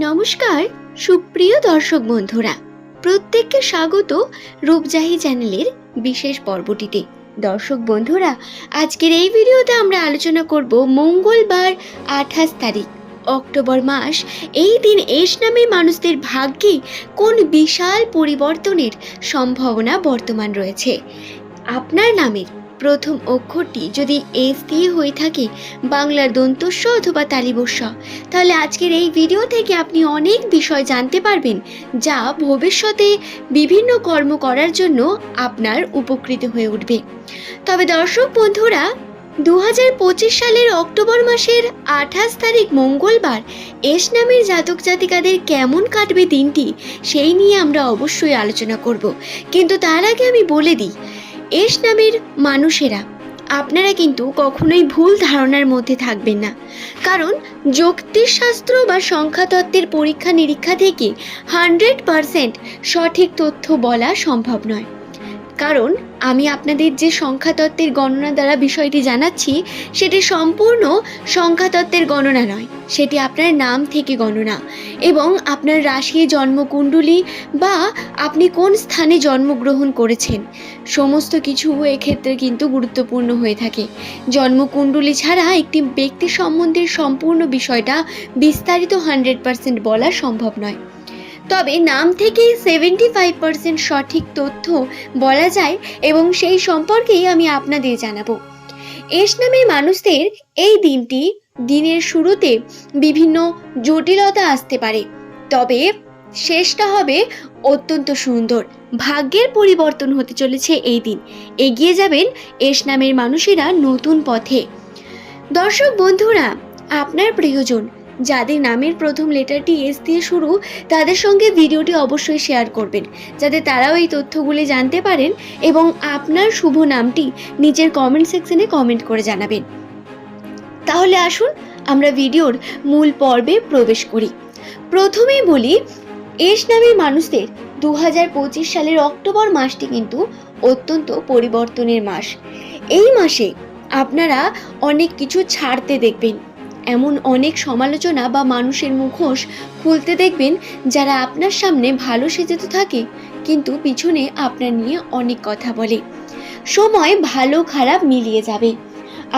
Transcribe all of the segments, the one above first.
নমস্কার সুপ্রিয় দর্শক বন্ধুরা, প্রত্যেককে স্বাগত রূপজাহি চ্যানেলের বিশেষ পর্বটিতে। দর্শক বন্ধুরা, আজকের এই ভিডিওতে আমরা আলোচনা করব মঙ্গলবার 28 তারিখ অক্টোবর মাস। এই দিন এস নামের মানুষদের ভাগ্যে কোন বিশাল পরিবর্তনের সম্ভাবনা বর্তমান রয়েছে। আপনার নামের প্রথম অক্ষরটি যদি এস দিয়ে হয়ে থাকে, বাংলার দন্তস্ব অথবা তালিবস্য, তাহলে আজকের এই ভিডিও থেকে আপনি অনেক বিষয় জানতে পারবেন, যা ভবিষ্যতে বিভিন্ন কর্ম করার জন্য আপনার উপকৃত হয়ে উঠবে। তবে দর্শক বন্ধুরা, 2025 সালের অক্টোবর মাসের 28 তারিখ মঙ্গলবার এস নামের জাতক জাতিকাদের কেমন কাটবে দিনটি, সেই নিয়ে আমরা অবশ্যই আলোচনা করব। কিন্তু তার আগে আমি বলে দিই, এস নামের মানুষেরা আপনারা কিন্তু কখনোই ভুল ধারণার মধ্যে থাকবেন না, কারণ জ্যোতিষশাস্ত্র বা সংখ্যাতত্ত্বের পরীক্ষা নিরীক্ষা থেকে 100% সঠিক তথ্য বলা সম্ভব নয়। কারণ আমি আপনাদের যে সংখ্যাতত্ত্বের গণনা দ্বারা বিষয়টি জানাচ্ছি, সেটি সম্পূর্ণ সংখ্যাতত্ত্বের গণনা নয়, সেটি আপনার নাম থেকে গণনা এবং আপনার রাশি, জন্মকুণ্ডলী বা আপনি কোন স্থানে জন্মগ্রহণ করেছেন, সমস্ত কিছু এক্ষেত্রে কিন্তু গুরুত্বপূর্ণ হয়ে থাকে। জন্মকুণ্ডলী ছাড়া একটি ব্যক্তি সম্বন্ধের সম্পূর্ণ বিষয়টা বিস্তারিত 100% বলা সম্ভব নয়। তবে নাম থেকেই 75% সঠিক তথ্য বলা যায় এবং সেই সম্পর্কেই আমি আপনাদের জানাবো। এস নামের মানুষদের এই দিনটি, দিনের শুরুতে বিভিন্ন জটিলতা আসতে পারে, তবে শেষটা হবে অত্যন্ত সুন্দর। ভাগ্যের পরিবর্তন হতে চলেছে এই দিন, এগিয়ে যাবেন এস নামের মানুষেরা নতুন পথে। দর্শক বন্ধুরা, আপনার প্রিয়জন যাদের নামের প্রথম লেটারটি এস দিয়ে শুরু, তাদের সঙ্গে ভিডিওটি অবশ্যই শেয়ার করবেন, যাতে তারাও এই তথ্যগুলি জানতে পারেন এবং আপনার শুভ নামটি নিচের কমেন্ট সেকশনে কমেন্ট করে জানাবেন। তাহলে আসুন আমরা ভিডিওর মূল পর্বে প্রবেশ করি। প্রথমেই বলি, এস নামের মানুষদের 2025 সালের অক্টোবর মাসটি কিন্তু অত্যন্ত পরিবর্তনের মাস। এই মাসে আপনারা অনেক কিছু ছাড়তে দেখবেন, এমন অনেক সমালোচনা বা মানুষের মুখোশ খুলতে দেখবেন, যারা আপনার সামনে ভালো সেজে তো থাকে, কিন্তু পিছনে আপনার নিয়ে অনেক কথা বলে। সময় ভালো খারাপ মিলিয়ে যাবে।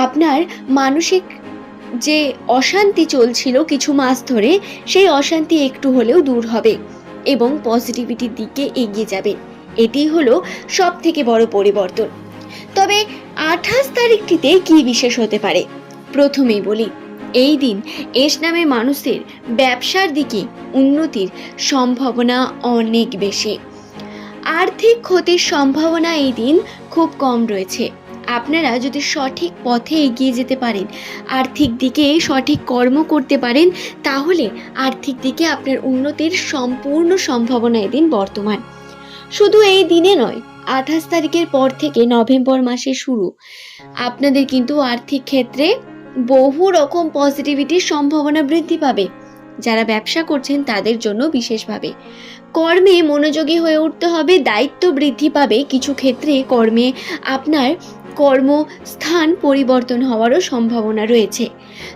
আপনার মানসিক যে অশান্তি চলছিল কিছু মাস ধরে, সেই অশান্তি একটু হলেও দূর হবে এবং পজিটিভিটির দিকে এগিয়ে যাবে। এটি হলো সব থেকে বড় পরিবর্তন। তবে 28 তারিখটিতে কি বিশেষ হতে পারে, প্রথমেই বলি, এই দিন এস নামে মানুষদের ব্যবসার দিকে উন্নতির সম্ভাবনা অনেক বেশি। আর্থিক ক্ষতির সম্ভাবনা এই দিন খুব কম রয়েছে। আপনারা যদি সঠিক পথে এগিয়ে যেতে পারেন, আর্থিক দিকে সঠিক কর্ম করতে পারেন, তাহলে আর্থিক দিকে আপনার উন্নতির সম্পূর্ণ সম্ভাবনা এদিন বর্তমান। শুধু এই দিনে নয়, 28 তারিখের পর থেকে নভেম্বর মাসে শুরু, আপনাদের কিন্তু আর্থিক ক্ষেত্রে বহু রকম পজিটিভিটির সম্ভাবনা বৃদ্ধি পাবে। যারা ব্যবসা করছেন তাদের জন্য বিশেষভাবে কর্মে মনোযোগী হয়ে উঠতে হবে, দায়িত্ব বৃদ্ধি পাবে। কিছু ক্ষেত্রে কর্মে আপনার কর্মস্থান পরিবর্তন হওয়ারও সম্ভাবনা রয়েছে।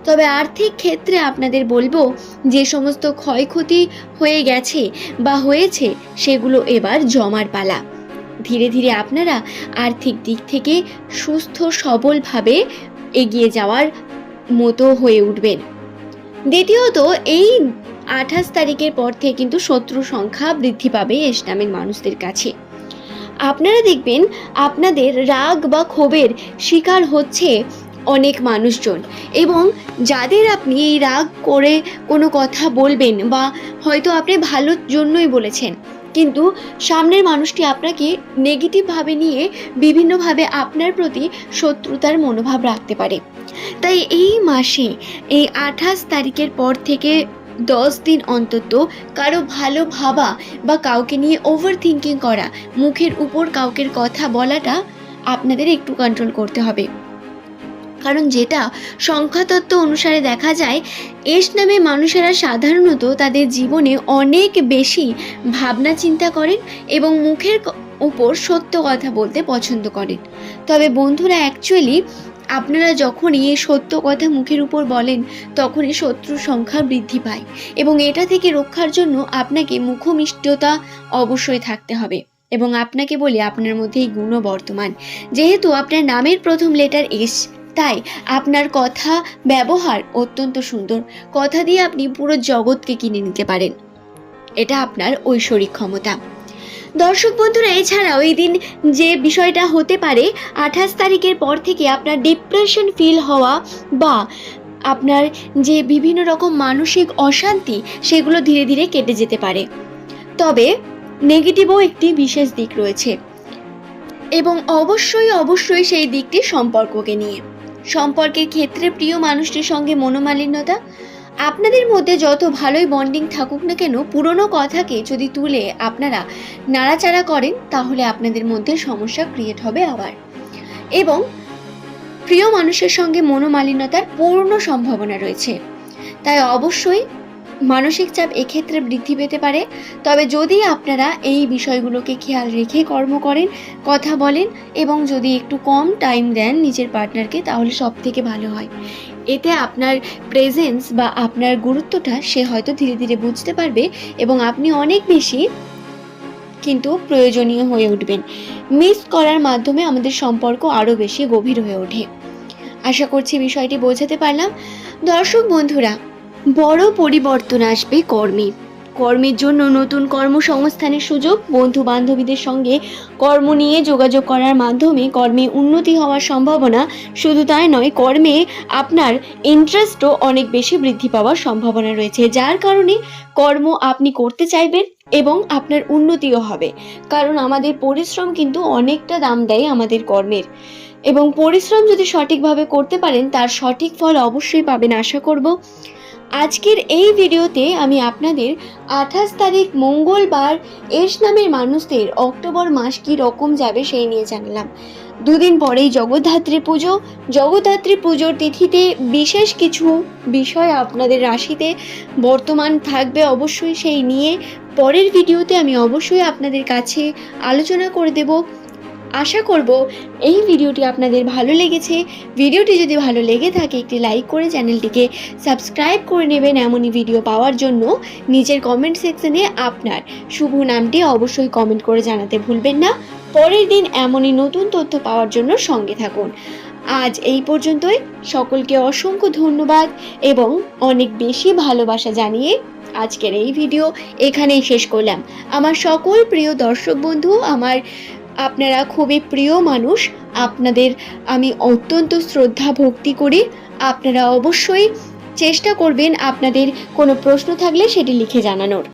তবে আর্থিক ক্ষেত্রে আপনাদের বলবো, যে সমস্ত ক্ষয়ক্ষতি হয়ে গেছে বা হয়েছে, সেগুলো এবার জমার পালা। ধীরে ধীরে আপনারা আর্থিক দিক থেকে সুস্থ সবলভাবে এগিয়ে যাওয়ার মতো হয়ে উঠবেন। দ্বিতীয়ত, এই 28 তারিখের পর থেকে কিন্তু শত্রু সংখ্যা বৃদ্ধি পাবে এস নামের মানুষদের কাছে। আপনারা দেখবেন আপনাদের রাগ বা ক্ষোভের শিকার হচ্ছে অনেক মানুষজন, এবং যাদের আপনি এই রাগ করে কোনো কথা বলবেন, বা হয়তো আপনি ভালোর জন্যই বলেছেন, কিন্তু সামনের মানুষটি আপনাকে নেগেটিভভাবে নিয়ে বিভিন্নভাবে আপনার প্রতি শত্রুতার মনোভাব রাখতে পারে। তাই এই মাসে, এই 28 তারিখের পর থেকে 10 দিন অন্তত কারো ভালো ভাবা বা কাউকে নিয়ে ওভার থিঙ্কিং করা, মুখের উপর কাউকের কথা বলাটা আপনাদের একটু কন্ট্রোল করতে হবে। কারণ যেটা সংখ্যাতত্ত্ব অনুসারে দেখা যায়, এস নামে মানুষেরা সাধারণত তাদের জীবনে অনেক বেশি ভাবনা চিন্তা করেন এবং মুখের উপর সত্য কথা বলতে পছন্দ করেন। তবে বন্ধুরা, অ্যাকচুয়ালি আপনারা যখনই এই সত্য কথা মুখের উপর বলেন তখনই শত্রুর সংখ্যা বৃদ্ধি পায়, এবং এটা থেকে রক্ষার জন্য আপনাকে মুখমিষ্টতা অবশ্যই থাকতে হবে। এবং আপনাকে বলি, আপনার মধ্যে এই গুণও বর্তমান। যেহেতু আপনার নামের প্রথম লেটার এস, তাই আপনার কথা ব্যবহার অত্যন্ত সুন্দর। কথা দিয়ে আপনি পুরো জগৎকে কিনে নিতে পারেন, এটা আপনার ঐশ্বরিক ক্ষমতা। দর্শক বন্ধুরা, এছাড়াও এই দিন যে বিষয়টা হতে পারে, 28 তারিখের পর থেকে আপনার ডিপ্রেশন ফিল হওয়া বা আপনার যে বিভিন্ন রকম মানসিক অশান্তি, সেগুলো ধীরে ধীরে কেটে যেতে পারে। তবে নেগেটিভও একটি বিশেষ দিক রয়েছে, এবং অবশ্যই সেই দিকটি সম্পর্ককে নিয়ে। সম্পর্কের ক্ষেত্রে প্রিয় মানুষটির সঙ্গে মনোমালিন্যতা। আপনাদের মধ্যে যত ভালোই বন্ডিং থাকুক না কেন, পুরনো কথাকে যদি তুলে আপনারা নাড়াচাড়া করেন, তাহলে আপনাদের মধ্যে সমস্যা ক্রিয়েট হবে আবার। এবং প্রিয় মানুষের সঙ্গে মনোমালিন্যতার পূর্ণ সম্ভাবনা রয়েছে, তাই অবশ্যই মানসিক চাপ এক্ষেত্রে বৃদ্ধি পেতে পারে। তবে যদি আপনারা এই বিষয়গুলোকে খেয়াল রেখে কর্ম করেন, কথা বলেন, এবং যদি একটু কম টাইম দেন নিজের পার্টনারকে, তাহলে সব থেকে ভালো হয়। এতে আপনার প্রেজেন্স বা আপনার গুরুত্বটা সে হয়তো ধীরে ধীরে বুঝতে পারবে, এবং আপনি অনেক বেশি কিন্তু প্রয়োজনীয় হয়ে উঠবেন। মিস করার মাধ্যমে আমাদের সম্পর্ক আরও বেশি গভীর হয়ে ওঠে। আশা করছি বিষয়টি বোঝাতে পারলাম। দর্শক বন্ধুরা, বড় পরিবর্তন আসবে কর্মের জন্য নতুন কর্মসংস্থানের সুযোগ, বন্ধু বান্ধবীদের সঙ্গে কর্ম নিয়ে যোগাযোগ করার মাধ্যমে কর্মে উন্নতি হওয়ার সম্ভাবনা। শুধু তাই নয়, কর্মে আপনার ইন্টারেস্টও অনেক বেশি বৃদ্ধি পাওয়ার সম্ভাবনা রয়েছে, যার কারণে কর্ম আপনি করতে চাইবেন এবং আপনার উন্নতিও হবে। কারণ আমাদের পরিশ্রম কিন্তু অনেকটা দাম দেয় আমাদের কর্মের, এবং পরিশ্রম যদি সঠিকভাবে করতে পারেন, তার সঠিক ফল অবশ্যই পাবেন আশা করব। আজকের এই ভিডিওতে আমি আপনাদের 28 তারিখ মঙ্গলবার এস নামের মানুষদের অক্টোবর মাস কী রকম যাবে সেই নিয়ে জানালাম। দুদিন পরেই জগদ্ধাত্রী পুজো। জগদ্ধাত্রী পুজোর তিথিতে বিশেষ কিছু বিষয় আপনাদের রাশিতে বর্তমান থাকবে, অবশ্যই সেই নিয়ে পরের ভিডিওতে আমি অবশ্যই আপনাদের কাছে আলোচনা করে দেব। আশা করব এই ভিডিওটি আপনাদের ভালো লেগেছে। ভিডিওটি যদি ভালো লেগে থাকে, একটি লাইক করে চ্যানেলটিকে সাবস্ক্রাইব করে নেবেন। এমনই ভিডিও পাওয়ার জন্য নিজের কমেন্ট সেকশনে আপনার শুভ নামটি অবশ্যই কমেন্ট করে জানাতে ভুলবেন না। পরের দিন এমনই নতুন তথ্য পাওয়ার জন্য সঙ্গে থাকুন। আজ এই পর্যন্তই। সকলকে অসংখ্য ধন্যবাদ এবং অনেক বেশি ভালোবাসা জানিয়ে আজকের এই ভিডিও এখানেই শেষ করলাম। আমার সকল প্রিয় দর্শক বন্ধু, আপনারা খুবই প্রিয় মানুষ, আপনাদের আমি অত্যন্ত শ্রদ্ধা ভক্তি করি। আপনারা অবশ্যই চেষ্টা করবেন আপনাদের কোনো প্রশ্ন থাকলে সেটি লিখে জানানোর।